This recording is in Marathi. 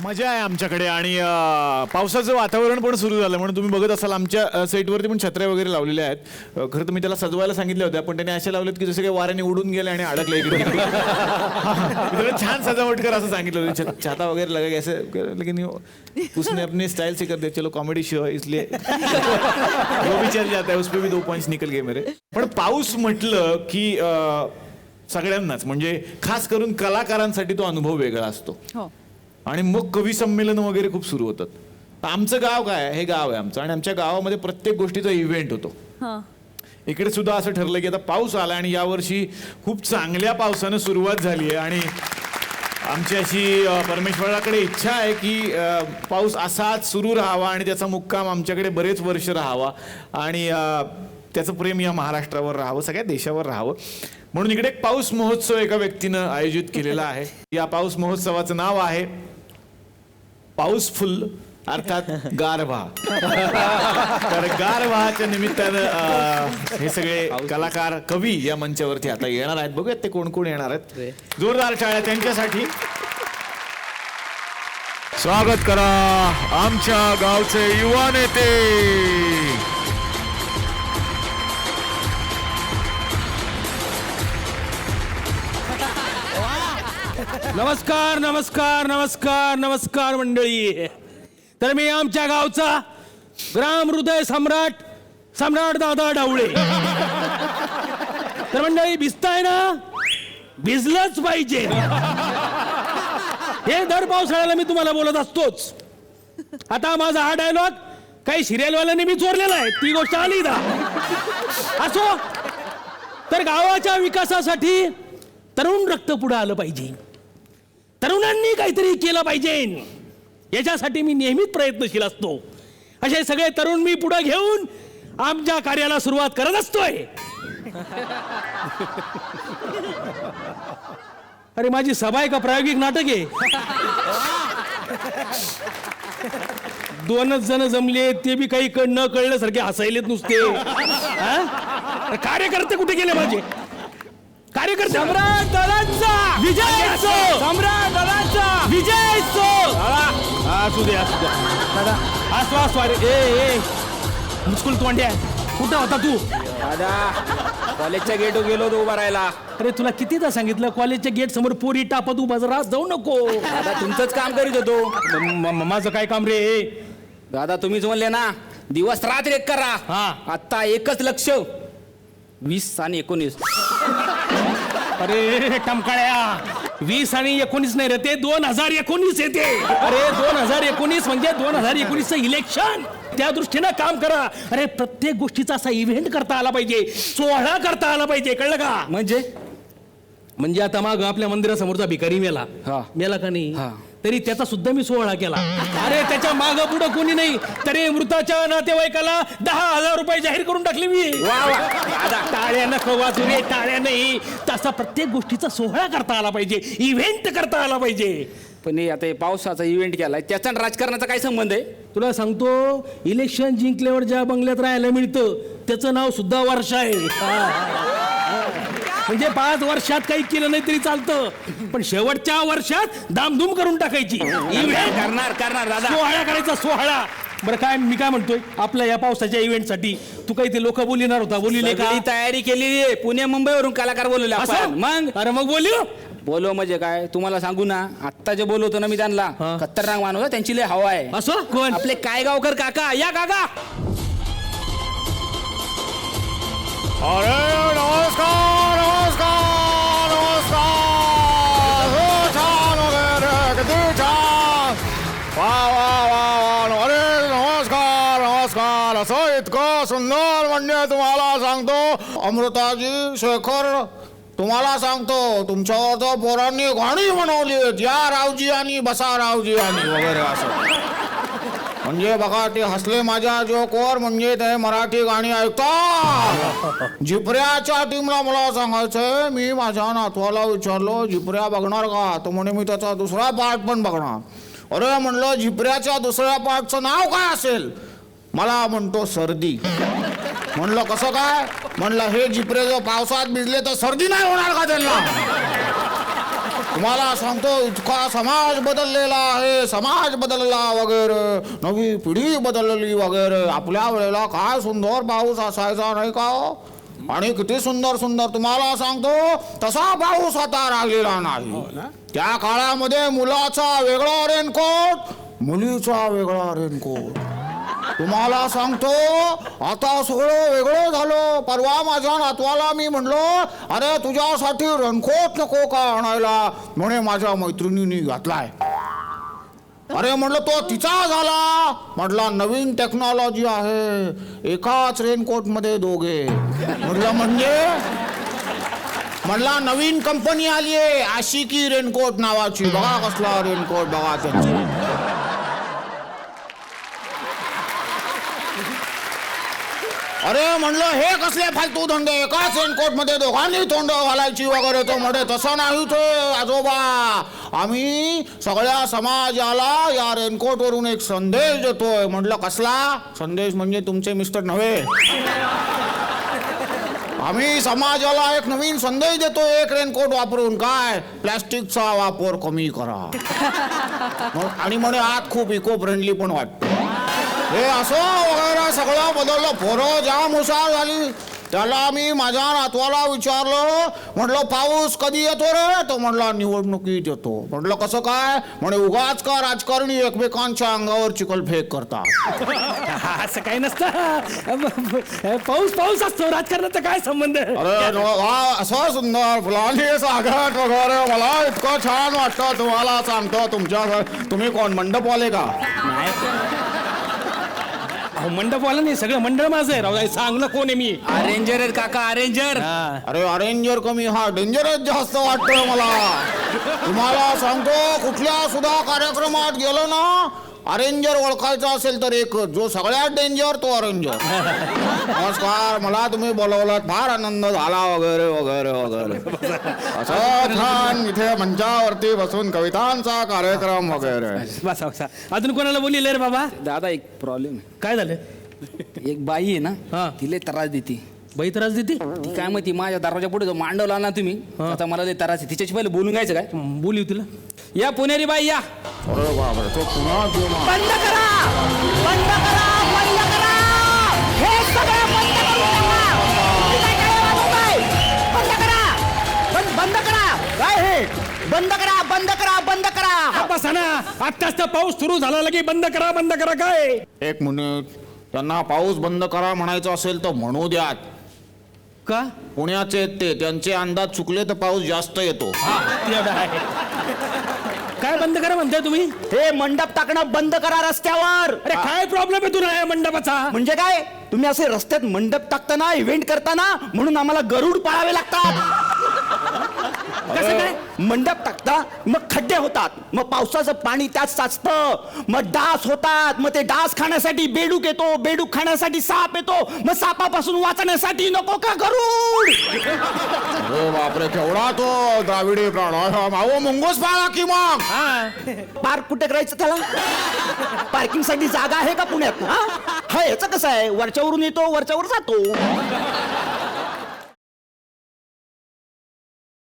मजा आहे आमच्याकडे आणि पावसाचं वातावरण पण सुरू झालं म्हणून तुम्ही बघत असाल आमच्या सेटवरती पण छत्र्या वगैरे लावलेल्या आहेत. खरं तर मी त्याला सजवायला सांगितल्या होत्या पण त्याने अशा लावलेत की जसे काही वाऱ्याने उडून गेले आणि अडकले इकडे. छान सजावट कर असं सांगितलं होतं. छाता वगैरे लगा ऐसे लेकिन उसने अपनी स्टाइल से कर दिया. चलो कॉमेडी शो है इसलिए वो भी चल जाता है. उस पे भी 2 पॉइंट्स निकल गए मेरे. पण पाऊस म्हटलं की सगळ्यांनाच म्हणजे खास करून कलाकारांसाठी तो अनुभव वेगळा असतो. आणि मग कवी संमेलन वगैरे खूप सुरू होतात. आमचं गाव काय हे गाव आहे आमचं आणि आमच्या गावामध्ये प्रत्येक गोष्टीचा इव्हेंट होतो. इकडे सुद्धा असं ठरलं की आता पाऊस आला आणि यावर्षी खूप चांगल्या पावसानं सुरुवात झाली आहे आणि आमची अशी परमेश्वराकडे इच्छा आहे की पाऊस असाच सुरू राहावा आणि त्याचा मुक्काम आमच्याकडे बरेच वर्ष राहावा आणि त्याचं प्रेम या महाराष्ट्रावर राहावं, सगळ्या देशावर राहावं. म्हणून इकडे एक पाऊस महोत्सव एका व्यक्तीनं आयोजित केलेला आहे. या पाऊस महोत्सवाचं नाव आहे पाऊसफुल अर्थात गारवा. तर गारवाच्या निमित्तानं हे सगळे कलाकार कवी या मंचावरती आता येणार आहेत. बघूयात ते कोण कोण येणार आहेत. जोरदार टाळ्या त्यांच्यासाठी. स्वागत करा आमच्या गावचे युवा नेते नमस्कार नमस्कार नमस्कार नमस्कार मंडळी. तर मी आमच्या गावचा ग्राम हृदय सम्राट सम्राट दादा ढवळे. तर मंडळी भिजताय ना, भिजलंच पाहिजे. हे दर पावसाळ्याला मी तुम्हाला बोलत असतोच. आता माझा हा डायलॉग काही सिरियलवाल्याने मी चोरलेला आहे, ती गोष्ट आली ना. असो, तर गावाच्या विकासासाठी तरुण रक्त पुढे आलं पाहिजे, तरुणांनी काहीतरी केलं पाहिजे, याच्यासाठी मी नेहमीच प्रयत्नशील असतो. असे सगळे तरुण मी पुढे घेऊन आमच्या कार्याला सुरुवात करत असतोय. अरे माझी सभा आहे का प्रायोगिक नाटक आहे? 2च जण जमले ते बी काही न कळल्यासारखे हसायलेत नुसते. कार्यकर्ते कुठे गेले माझे? कार्यकर्ते सम्राट दादांचा विजय असो, सम्राट दादांचा विजय असो. असू दे असू दे दादा. असो असो. अरे ए मुस्कुल तोंड्या, कुठं होता तू? दादा कॉलेजच्या गेटवर गेलो तो उभा राहायला. अरे तुला कितीदा सांगितलं कॉलेजच्या गेट समोर पोरी टापत उभा राहा, जाऊ नको. दादा तुमचंच काम करीत होतो. माझं काय काम रे? दादा तुम्हीच म्हणले ना दिवस रात्र एक करा. आता एकच लक्ष 20 आणि 19. अरे टमकाळ्या, 20 आणि 19 नाही रे, ते 2019 येते. अरे 2019 म्हणजे 2019चं इलेक्शन. त्या दृष्टीनं काम करा. अरे प्रत्येक गोष्टीचा असा इव्हेंट करता आला पाहिजे, सोहळा करता आला पाहिजे, कळलं का? म्हणजे आता माग आपल्या मंदिरासमोरचा भिकारी मेला का नाही, तरी त्याचा सुद्धा मी सोहळा केला. अरे त्याच्या माग पुढे कोणी नाही, तरी मृताच्या नातेवाईकाला 10,000 रुपये जाहीर करून टाकले मी. टाळ्या नको वाजू रे, टाळ्या नाही. तसा प्रत्येक गोष्टीचा सोहळा करता आला पाहिजे, इव्हेंट करता आला पाहिजे. पण आता पावसाचा इव्हेंट केलाय, त्याचा राजकारणाचा काय संबंध आहे? तुला सांगतो, इलेक्शन जिंकल्यावर ज्या बंगल्यात राहायला मिळतं त्याचं नाव सुद्धा वर्षा आहे. म्हणजे 5 वर्षात काही केलं नाही तरी चालतं, पण शेवटच्या वर्षात दामधूम करून टाकायची. करणार दादा, सोहळा करायचा, सोहळा. बरं काय मी काय म्हणतोय, आपल्या या पावसाच्या इव्हेंट साठी तू काही ते लोक बोलणार होता, बोलले का? तयारी केलेली आहे. पुणे मुंबईवरून कलाकार बोलवले आपण. मग अरे मग बोलव म्हणजे काय तुम्हाला सांगू ना, आत्ता जे बोलवतो ना मी त्यांना, खतरनाक माणूस, त्यांची लय हवा आहे. असं कोण? आपले काय गावकर काका. या काका. अरे नमस्कार नमस्कार नमस्कार. छान वगैरे किती छान. वा वा वा. अरे नमस्कार नमस्कार. असं इतकं सुंदर म्हणजे तुम्हाला सांगतो अमृताजी शेखर, तुम्हाला सांगतो तुमच्यावर तर पोरांनी गाणी बनवली आहेत, या रावजी आणि बसा रावजी आणि वगैरे असं. म्हणजे बघा ते हसले माझ्या जोकवर, म्हणजे ते मराठी गाणी ऐकता. जिपऱ्याच्या टीमला मला सांगायचंय, मी माझ्या नातवाला विचारलो जिपऱ्या बघणार का, तर म्हणे मी त्याचा दुसरा पार्ट पण बघणार. अरे म्हणलं जिपऱ्याच्या दुसऱ्या पार्टचं नाव काय असेल? मला म्हणतो सर्दी. म्हणलं कसं काय? म्हणलं हे जिपरे जर पावसात भिजले तर सर्दी नाही होणार का त्यांना? तुम्हाला सांगतो इतका समाज बदललेला आहे, समाज बदलला वगैरे, नवी पिढी बदलली वगैरे. आपल्या वेळेला काय सुंदर पाऊस असायचा नाही का हो? आणि किती सुंदर सुंदर तुम्हाला सांगतो तसा पाऊस आता राहिलेला नाही. त्या काळामध्ये मुलाचा वेगळा रेनकोट, मुलीचा वेगळा रेनकोट. तुम्हाला सांगतो आता सगळं वेगळं झालं. परवा माझ्या नातवाला मी म्हणलो, अरे तुझ्यासाठी रेनकोट नको का आणायला? म्हणे माझ्या मैत्रिणीने घातलाय. अरे म्हणलं तो तिचा झाला. म्हटला नवीन टेक्नॉलॉजी आहे, एकाच रेनकोट मध्ये दोघे. म्हटलं म्हणजे? म्हणला नवीन कंपनी आली आहे आशिकी रेनकोट नावाची. बघा कसला रेनकोट बघा त्यांची. अरे म्हणलं हे कसले फालतू धंदे, एकाच रेनकोट मध्ये दोघांनी तोंड घालायची वगैरे. तो म्हणे तसं नाही ते आजोबा, आम्ही सगळ्या समाजाला या रेनकोट वरून एक संदेश देतोय. म्हटलं कसला संदेश? म्हणजे तुमचे मिस्टर नव्हे. आम्ही समाजाला एक नवीन संदेश देतो एक रेनकोट वापरून. काय? प्लॅस्टिकचा वापर कमी करा. आणि म्हणे आत खूप इको फ्रेंडली पण वाटतं. हे असं वगैरे सगळं बदललं. पोरं जाम हुशार झाली. त्याला मी माझ्या नातवाला विचारलं, म्हटलं पाऊस कधी येतो रे? तो म्हटला निवडणुकीत येतो. म्हटलं कसं काय? म्हणे उगाच का राजकारणी एकमेकांच्या अंगावर चिखलफेक करतात. असं काही नसतं. पाऊस पाऊस असतो, राजकारणाचा काय संबंध? अरे वा, असं सुंदर फुलांनी सागत वगैरे. मला इतकं छान वाटतं. तुम्हाला सांगतो तुमच्या, तुम्ही कोण मंडपवाले का? मंडपवाला नाही, सगळं मंडळ माझं आहे राव. सांगणं कोण आहे मी? अरेंजर आहेत काका, अरेंजर. अरे अरेंजर कमी, हा डेंजरच जास्त वाटतं मला. तुम्हाला सांगतो कुठल्या सुद्धा कार्यक्रमात गेलो ना, अरेंजर ओळखायचा असेल तर एक, जो सगळ्यात डेंजर तो अरेंजर. नमस्कार, मला तुम्ही बोलवलात, फार आनंद झाला वगैरे वगैरे वगैरे. असं छान इथे मंचावरती बसून कवितांचा कार्यक्रम वगैरे. बसा बसा. अजून कोणाला बोलिले रे बाबा? दादा एक प्रॉब्लेम काय झालं? आहे. एक बाई आहे हा. ना, तिला त्रास देते. बाई त्रास देते? ती काय माहिती माझ्या दरवाजा पुढे जो मांडवला ना तुम्ही, आता मला लय त्रास आहे. तिच्याशी पहिले बोलून घ्यायचं काय? बोलू तिला. या पुणेरी बाई या. अरे बापरे, तो पुन्हा बंद करा, बंद करा, बंद करा. हे सगळं बंद करून टाका. तुम्ही काय काय वाजवताय? बंद करा, बंद करा. काय हे? बंद करा, बंद करा, बंद करा. बसा ना, आत्ताच तर पाऊस सुरू झाला लगे बंद करा बंद करा. काय? एक मिनिट, त्यांना पाऊस बंद करा म्हणायचं असेल तर म्हणू द्यात. का? पुण्याचे आहेत ते, त्यांचे अंदाज चुकले तर पाऊस जास्त येतो. तेवढं आहे. काय बंद करा म्हणताय तुम्ही? हे मंडप टाकणं बंद करा रस्त्यावर. अरे काय प्रॉब्लेम आहे तुला या मंडपाचा? म्हणजे काय? तुम्ही असे रस्त्यात मंडप टाकताना, इव्हेंट करताना, म्हणून आम्हाला गरुड पाळावे लागतात. कसं काय? मंडप टाकता, मग खड्डे होतात, मग पावसाचं पाणी त्यात साचतं, मग डास होतात, मग ते डास खाण्यासाठी बेडूक येतो, बेडूक खाण्यासाठी साप येतो, मग सापापासून वाचण्यासाठी नको का गरुड? अरे बापरे, केवढा तो द्राविडी प्राण. अहो मुंगूस पाळा की मग. पार्क कुठे करायचं त्याला? पार्किंग साठी जागा आहे का पुण्यात? हा, याचं कसं आहे, वरच्यावरून येतो, वरच्यावर जातो.